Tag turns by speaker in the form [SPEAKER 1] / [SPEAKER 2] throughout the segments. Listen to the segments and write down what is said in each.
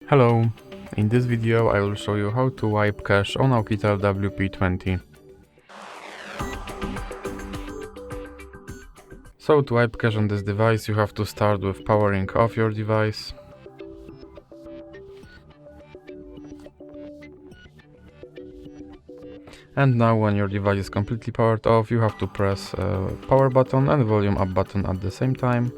[SPEAKER 1] Hello, in this video I will show you how to wipe cache on OUKITEL WP20. So to wipe cache on this device you have to start with powering off your device. And now when your device is completely powered off you have to press power button and volume up button at the same time.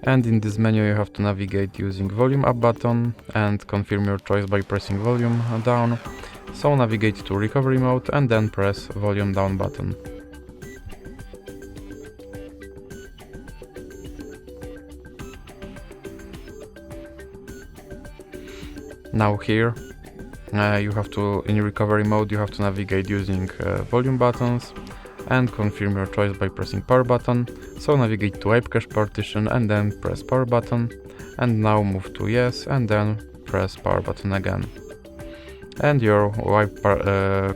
[SPEAKER 1] And in this menu you have to navigate using volume up button and confirm your choice by pressing volume down. So navigate to recovery mode and then press volume down button. Now here in recovery mode you have to navigate using volume buttons and confirm your choice by pressing power button. So navigate to wipe cache partition and then press power button, and now move to yes and then press power button again. And your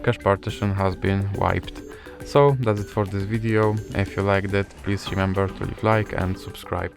[SPEAKER 1] cache partition has been wiped. So that's it for this video. If you liked it, please remember to leave like and subscribe.